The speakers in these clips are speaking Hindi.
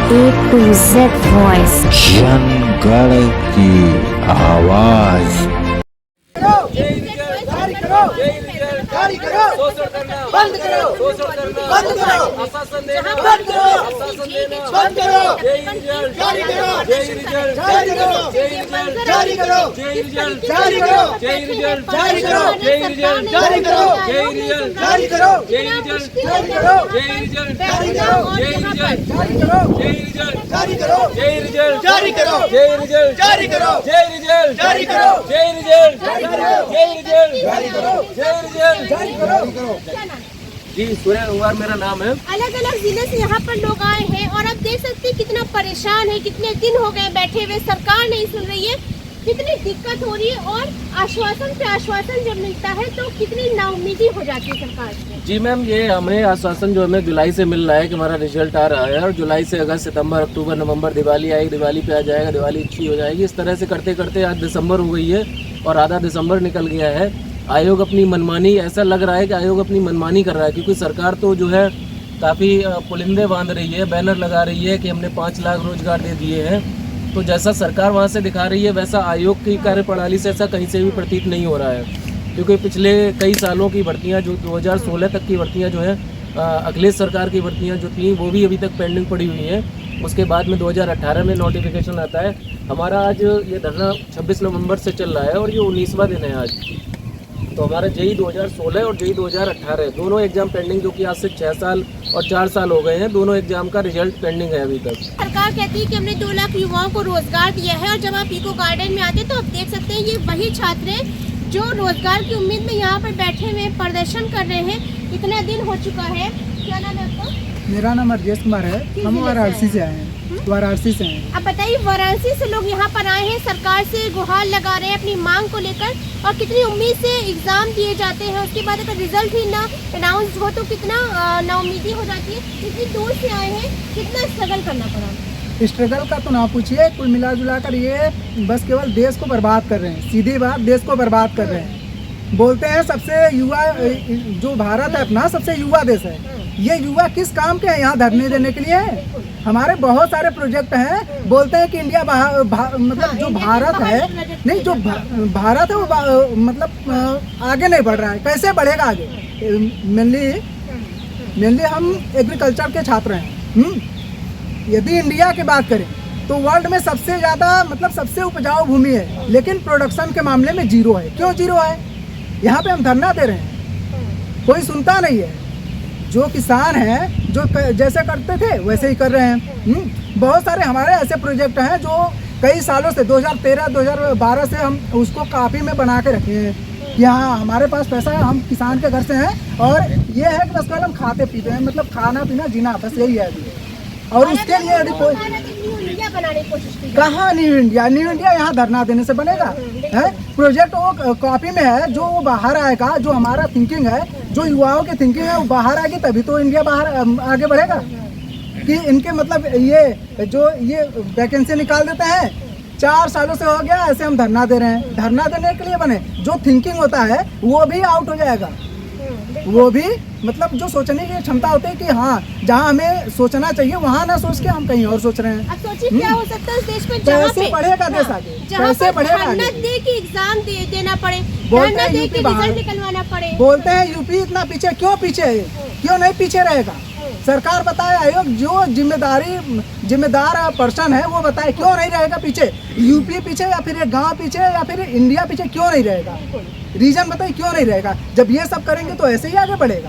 A to Z वॉइस, जनगण की आवाज। जारी करो, जारी करो, बंद करो, बंद करो, आश्वासन देना बंद करो, आश्वासन देना बंद करो, जारी करो, जारी करो, जारी करो, जारी करो, जारी करो, जारी करो, जारी करो, जारी करो, जारी करो, जारी करो, जारी करो, जारी करो, जारी करो, जारी करो, जारी करो, जी सूर्य उंगार मेरा नाम है। अलग अलग जिले से यहाँ पर लोग आए हैं और आप देख सकते हैं कितना परेशान है, कितने दिन हो गए बैठे हुए, सरकार नहीं सुन रही है, कितनी दिक्कत हो रही है और आश्वासन पे आश्वासन जब मिलता है तो कितनी नाउम्मीदी हो जाती है सरकार से। जी मैम, ये हमें आश्वासन जो हमें जुलाई से मिल रहा है कि हमारा रिजल्ट आ रहा है और जुलाई से अगस्त सितंबर अक्टूबर नवंबर दिवाली आएगी, दिवाली पे आ जाएगा, दिवाली अच्छी हो जाएगी, इस तरह से करते करते आज दिसंबर हो गई है और आधा दिसंबर निकल गया है। आयोग अपनी मनमानी, ऐसा लग रहा है कि आयोग अपनी मनमानी कर रहा है, क्योंकि सरकार तो जो है काफ़ी पुलिंदे बांध रही है, बैनर लगा रही है कि हमने 5 लाख रोजगार दे दिए हैं। तो जैसा सरकार वहाँ से दिखा रही है वैसा आयोग की कार्यप्रणाली से ऐसा कहीं से भी प्रतीत नहीं हो रहा है, क्योंकि पिछले कई सालों की भर्तियाँ जो 2016 तक की भर्तियाँ जो है अखिलेश सरकार की भर्तियाँ जो थी वो भी अभी तक पेंडिंग पड़ी हुई हैं। उसके बाद में 2018 में नोटिफिकेशन आता है। हमारा आज ये धरना 26 नवंबर से चल रहा है और ये 19वां दिन है आज। तो हमारा जेई 2016 और जेई 2018 दोनों एग्जाम पेंडिंग, जो कि आज से 6 साल और 4 साल हो गए हैं, दोनों एग्जाम का रिजल्ट पेंडिंग है अभी तक। सरकार कहती है कि हमने 2 लाख युवाओं को रोजगार दिया है और जब आप इको गार्डन में आते हैं तो आप देख सकते हैं ये वही छात्र हैं जो रोजगार की उम्मीद में यहाँ पर बैठे हुए प्रदर्शन कर रहे हैं। इतना दिन हो चुका है। क्या नाम है आपका? मेरा नाम राजेश कुमार है, हम वाराणसी से आए हैं, वाराणसी से हैं। आप बताइए, वाराणसी से लोग यहाँ पर आए हैं, सरकार से गुहार लगा रहे हैं अपनी मांग को लेकर और कितनी उम्मीद से एग्जाम दिए जाते हैं, उसके बाद अगर रिजल्ट ही ना अनाउंस हो तो कितना नाउम्मीदी हो जाती है। इतनी दूर से आए हैं, कितना स्ट्रगल करना पड़ा। स्ट्रगल का तो ना पूछिए, कुल मिला जुला कर ये बस केवल देश को बर्बाद कर रहे हैं, सीधी बात, देश को बर्बाद कर रहे हैं। बोलते हैं सबसे युवा, जो भारत है अपना सबसे युवा देश है, ये युवा किस काम के हैं? यहाँ धरने देने के लिए है। हमारे बहुत सारे प्रोजेक्ट हैं, बोलते हैं कि इंडिया मतलब जो भारत है, नहीं जो भारत है वो मतलब आगे नहीं बढ़ रहा है। कैसे बढ़ेगा आगे? मेनली हम एग्रीकल्चर के छात्र हैं। यदि इंडिया की बात करें तो वर्ल्ड में सबसे ज़्यादा मतलब सबसे उपजाऊ भूमि है, लेकिन प्रोडक्शन के मामले में जीरो है। क्यों जीरो है? यहाँ पे हम धरना दे रहे हैं, कोई सुनता नहीं है। जो किसान हैं जो जैसे करते थे वैसे ही कर रहे हैं। बहुत सारे हमारे ऐसे प्रोजेक्ट हैं जो कई सालों से 2013-2012 से हम उसको कापी में बना के रखे हैं कि हाँ हमारे पास पैसा है, हम किसान के घर से हैं और ये है कि बस कल हम खाते पीते हैं, मतलब खाना पीना जीना, बस यही है अभी। और उसके लिए यदि कोई बनाने की कोशिश की कहाँ न्यू इंडिया यहाँ धरना देने से बनेगा है? प्रोजेक्ट वो कॉपी में है, जो वो बाहर आएगा, जो हमारा थिंकिंग है, जो युवाओं की थिंकिंग है वो बाहर आएगी तभी तो इंडिया बाहर आगे बढ़ेगा। कि इनके मतलब ये जो ये वैकेंसी निकाल देते हैं, 4 सालों से हो गया ऐसे हम धरना दे रहे हैं। धरना देने के लिए बने, जो थिंकिंग होता है वो भी आउट हो जाएगा। वो भी मतलब जो सोचने की क्षमता होती है कि हाँ जहाँ हमें सोचना चाहिए वहाँ ना सोच के हम कहीं और सोच रहे हैं। अब सोचिए क्या हो सकता है इस देश में, जहाँ कैसे बढ़ेगा देश आगे, कैसे बढ़ेगा आगे? दे के एग्जाम देना पड़े, बोलते हैं दे के रिजल्ट निकलवाना पड़े। बोलते हैं यूपी इतना पीछे, क्यों पीछे है? क्यों नहीं पीछे रहेगा? सरकार बताए, आयोग जो जिम्मेदार पर्सन है वो बताए क्यों नहीं रहेगा पीछे? यूपी पीछे या फिर गांव पीछे या फिर इंडिया पीछे क्यों नहीं रहेगा? रीजन बताइए क्यों नहीं रहेगा? जब ये सब करेंगे तो ऐसे ही आगे बढ़ेगा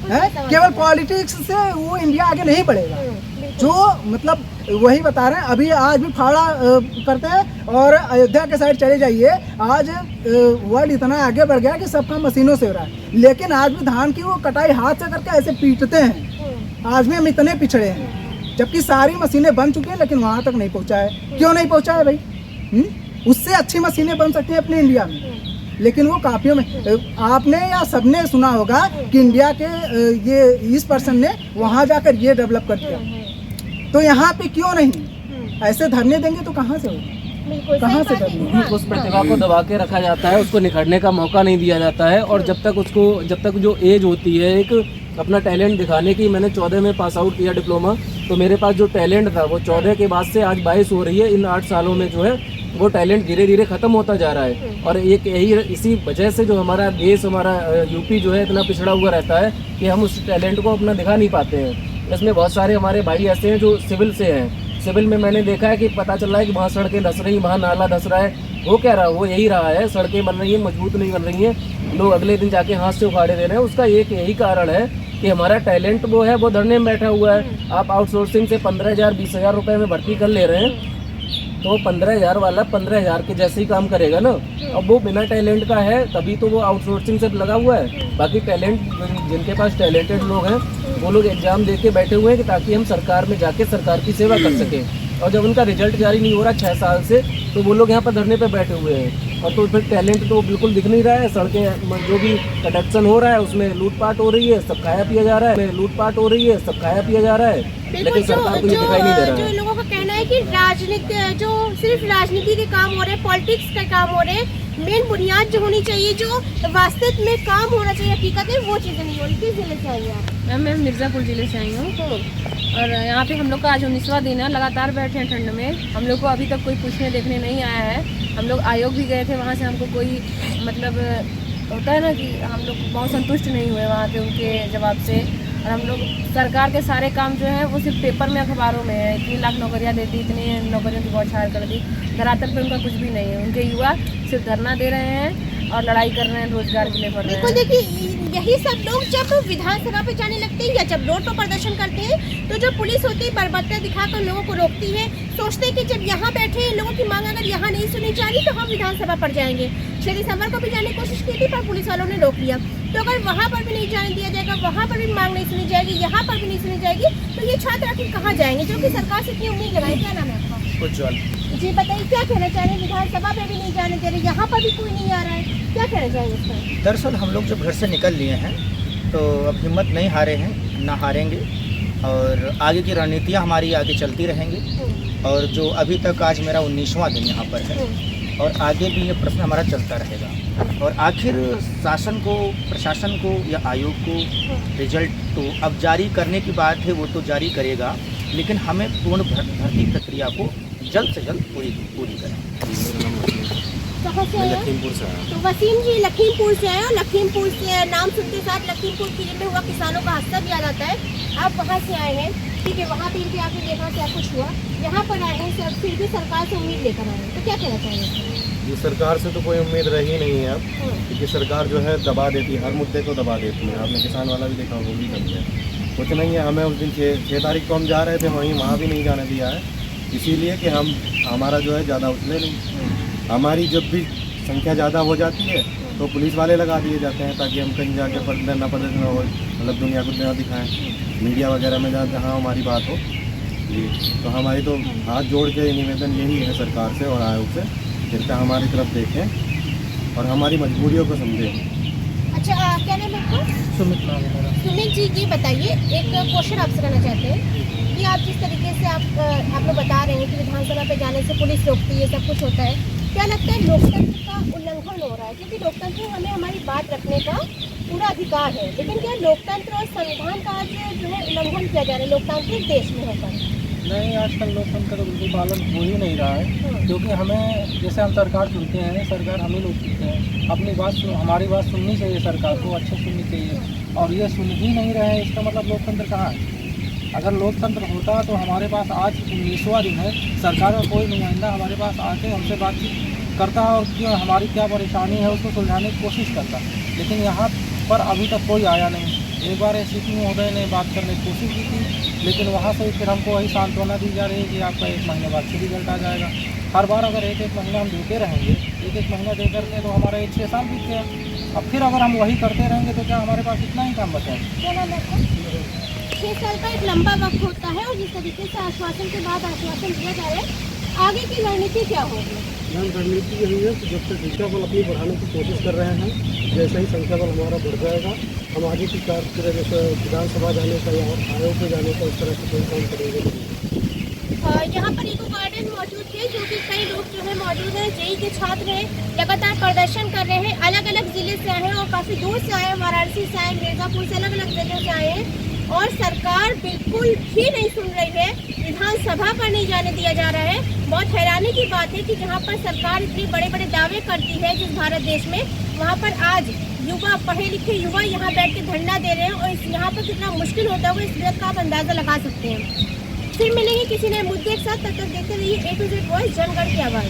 है। केवल पॉलिटिक्स से वो इंडिया आगे नहीं बढ़ेगा। जो मतलब वही बता रहे हैं, अभी आज भी फाड़ा करते हैं और अयोध्या के साइड चले जाइए, आज वर्ल्ड इतना आगे बढ़ गया कि सब काम मशीनों से हो रहा है, लेकिन आज भी धान की वो कटाई हाथ से करके ऐसे पीटते हैं। आज भी हम इतने पिछड़े हैं, जबकि सारी मशीनें बन चुकी हैं लेकिन वहाँ तक नहीं पहुँचा है। क्यों नहीं पहुँचा है भाई? उससे अच्छी मशीनें बन सकती हैं अपने इंडिया में, लेकिन वो काफियों में। आपने या सबने सुना होगा कि इंडिया के ये इस पर्सन ने वहाँ जाकर ये डेवलप कर दिया, तो यहाँ पे क्यों नहीं? ऐसे धरने देंगे तो कहाँ से होगा? कहाँ से करनी? उस प्रतिभा को दबा के रखा जाता है, उसको निखरने का मौका नहीं दिया जाता है और जब तक जो एज होती है, एक अपना टैलेंट दिखाने की। मैंने 14 में पास आउट किया डिप्लोमा, तो मेरे पास जो टैलेंट था वो 14 के बाद से आज 22 हो रही है। इन 8 सालों में जो है वो टैलेंट धीरे धीरे ख़त्म होता जा रहा है। और एक यही इसी वजह से जो हमारा देश, हमारा यूपी जो है इतना पिछड़ा हुआ रहता है कि हम उस टैलेंट को अपना दिखा नहीं पाते हैं। इसमें बहुत सारे हमारे भाई ऐसे हैं जो सिविल से हैं। सिविल में मैंने देखा है कि पता चल रहा है कि वहाँ सड़कें धस रही, वहाँ नाला धस रहा है। वो क्या रहा, वो यही रहा है, सड़कें बन रही हैं, मजबूत नहीं बन रही हैं, लोग अगले दिन जाके हाथ से उखाड़े दे रहे हैं। उसका एक यही कारण है कि हमारा टैलेंट वो है वो धरने में बैठा हुआ है। आप आउटसोर्सिंग से 15,000 20,000 रुपये में भर्ती कर ले रहे हैं, तो 15,000 वाला 15,000 के जैसे ही काम करेगा ना। अब वो बिना टैलेंट का है तभी तो वो आउटसोर्सिंग से लगा हुआ है। बाकी टैलेंट, जिनके पास टैलेंटेड लोग हैं वो लोग एग्जाम दे के बैठे हुए हैं कि ताकि हम सरकार में जाके सरकार की सेवा कर सकें। और जब उनका रिजल्ट जारी नहीं हो रहा 6 साल से, तो वो लोग यहाँ पर धरने पे बैठे हुए हैं। और तो फिर टैलेंट तो बिल्कुल दिख नहीं रहा है। सड़कें जो भी कंडक्शन हो रहा है उसमें लूटपाट हो रही है, सब खाया पिया जा रहा है, लूटपाट हो रही है, सब खाया पिया जा रहा है, लेकिन सरकार को ये दिखाई नहीं दे रहा है। जो लोगों का कहना है कि राजनीति, जो सिर्फ राजनीति के काम हो रहे हैं, पॉलिटिक्स का काम हो रहे हैं, मेन बुनियाद जो होनी चाहिए, जो वास्तव में काम होना चाहिए हकीकत में, वो चीज़ें नहीं हो रही। किस जिले से आई हैं आप? मैं मिर्ज़ापुर ज़िले से आई हूँ। और यहाँ पे हम लोग का आज 19वां दिन है, लगातार बैठे हैं ठंड में। हम लोग को अभी तक कोई पूछने देखने नहीं आया है। हम लोग आयोग भी गए थे, वहाँ से हमको कोई मतलब होता है ना कि हम लोग बहुत संतुष्ट नहीं हुए वहाँ पे उनके जवाब से। और हम लोग सरकार के सारे काम जो है वो सिर्फ पेपर में, अखबारों में है। इतनी लाख नौकरियाँ दे दी, इतनी नौकरियों की बौछार कर दी, धरातल पे उनका कुछ भी नहीं है। उनके युवा सिर्फ धरना दे रहे हैं और लड़ाई कर रहे हैं, रोजगार के लिए कर रहे हैं। बिल्कुल, देखिए यही सब लोग जब विधानसभा पे जाने लगते हैं या जब रोड पर प्रदर्शन करते हैं, तो जो पुलिस होती है बर्बरता दिखाकर लोगों को रोकती है। सोचते हैं कि जब यहाँ बैठे हैं लोगों की मांग अगर यहाँ नहीं सुनी जा रही तो हम विधानसभा पर जाएंगे। 6 दिसंबर को भी जाने की कोशिश की थी पर पुलिस वालों ने रोक लिया। तो अगर वहाँ पर भी नहीं जाने दिया जाएगा, वहाँ पर भी मांग नहीं सुनी जाएगी, यहाँ पर भी नहीं सुनी जाएगी, तो ये छात्र आखिर कहाँ जाएंगे, जो कि सरकार से इतनी उम्मीद लगाई। क्या नाम है आपका? उज्ज्वल। जी बताइए, क्या कहना चाह रहे हैं? विधानसभा पे भी नहीं जाने दे रहे, यहाँ पर भी कोई नहीं आ रहा है, क्या कहना चाहेंगे इस पर? दरअसल हम लोग जब घर से निकल लिए हैं तो अब हिम्मत नहीं हारे हैं, ना हारेंगे। और आगे की रणनीतियाँ हमारी आगे चलती रहेंगी। और जो अभी तक आज मेरा 19वां दिन यहाँ पर है और आगे भी ये प्रश्न हमारा चलता रहेगा। और आखिर शासन को, प्रशासन को या आयोग को रिजल्ट तो अब जारी करने की बात है, वो तो जारी करेगा, लेकिन हमें पूर्ण भर्ती प्रक्रिया को जल्द से जल्द पूरी करें। कहाँ से आए? तो वसीम जी लखीमपुर से आए और लखीमपुर से नाम सुनते साथ लखीमपुर खीरी में हुआ किसानों का हादसा भी याद आता है। आप वहाँ से आए हैं, ठीक है, वहाँ पे आके देखा क्या कुछ हुआ, यहाँ पर आए हैं सर, फिर भी सरकार से उम्मीद लेकर आए हैं, तो क्या कहना चाहेंगे? ये सरकार से तो कोई उम्मीद रही नहीं है अब, क्योंकि सरकार जो है दबा देती है, हर मुद्दे को दबा देती है। आपने किसान वाला भी देखा, वो भी कर दिया। कुछ नहीं है। हमें उस दिन 6 तारीख को हम जा रहे थे, वहाँ भी नहीं जाने दिया है, इसीलिए कि हमारा जो है ज़्यादा उछले नहीं। हमारी जब भी संख्या ज़्यादा हो जाती है तो पुलिस वाले लगा दिए जाते हैं ताकि हम कहीं जाके न प्रदर्शन हो, मतलब दुनिया को न दिखाएं, मीडिया वगैरह में जहाँ हमारी बात हो। जी, तो हमारी तो हाथ जोड़ के निवेदन यही है सरकार से और आयोग से, कृपया हमारी तरफ देखें और हमारी मजबूरियों को समझें। अच्छा, क्या नाम है आपका? सुमित नाम है मेरा। सुमित जी, ये बताइए, एक क्वेश्चन आपसे करना चाहते हैं कि आप जिस तरीके से आप लोग बता रहे हैं कि विधानसभा पे जाने से पुलिस रोकती है, सब कुछ होता है, क्या लगता है लोकतंत्र का उल्लंघन हो रहा है? क्योंकि लोकतंत्र हमें हमारी बात रखने का पूरा अधिकार है, लेकिन क्या लोकतंत्र और संविधान का आज जो है उल्लंघन किया जा रहा है लोकतांत्रिक देश में होकर? नहीं, आजकल लोकतंत्र का तो बिल्कुल पालन हो ही नहीं रहा है, क्योंकि हमें, जैसे हम सरकार चुनते हैं, सरकार हमें लोग चुनते हैं, अपनी बात हमारी बात सुननी चाहिए, सरकार को अच्छे सुननी चाहिए, और ये सुन ही नहीं रहे हैं, इसका मतलब लोकतंत्र कहाँ है? अगर लोकतंत्र होता तो हमारे पास आज 19वां दिन है, सरकार का कोई नुमाइंदा हमारे पास आके हमसे बातचीत करता और क्यों हमारी क्या परेशानी है उसको सुलझाने की कोशिश करता, लेकिन यहाँ पर अभी तक कोई आया नहीं। एक बार एसीपी महोदय ने बात करने की कोशिश की थी, लेकिन वहाँ से फिर हमको वही सांत्वना दी जा रही है कि आपका 1 महीने बाद से रिजल्ट आ जाएगा। हर बार अगर एक महीना हम देते रहेंगे, एक महीना दे करके, तो हमारे 6 साल बीत गया। अब फिर अगर हम वही करते रहेंगे तो क्या हमारे पास इतना ही काम बचा है? 6 साल का एक लंबा वक्त होता है और जिस तरीके से आश्वासन के बाद आश्वासन दिया जा रहा है, आगे की रणनीति क्या होगी? मैम, रणनीति यही है कि जब तक संख्या बल अपनी बढ़ाने की कोशिश कर रहे हैं, जैसे ही संख्या बल हमारा बढ़ जाएगा, हम आगे की कार्य जैसे विधानसभा जाने का या आयोग में जाने का, इस तरह से कोई काम करेंगे नहीं। यहाँ पर इको गार्डन में मौजूद थे, जो कि कई लोग जो है मौजूद हैं, जेई के छात्र हैं, लगातार प्रदर्शन कर रहे हैं, अलग अलग जिले से आए हैं और काफ़ी दूर से आए हैं, वाराणसी से आए, मिर्ज़ापुर से, अलग अलग जगह से आए हैं और सरकार बिल्कुल भी नहीं सुन रही है। विधानसभा पर नहीं जाने दिया जा रहा है। बहुत हैरानी की बात है कि जहाँ पर सरकार इतने बड़े बड़े दावे करती है जिस भारत देश में, वहाँ पर आज युवा, पढ़े लिखे युवा यहाँ बैठ के धरना दे रहे हैं और यहाँ पर कितना मुश्किल होता है वो इस बात का आप अंदाज़ा लगा सकते हैं। फिर मिलेंगे किसी नए मुद्दे के साथ, तब तक देखते रहिए A to Z वॉइस, जनगण की आवाज़।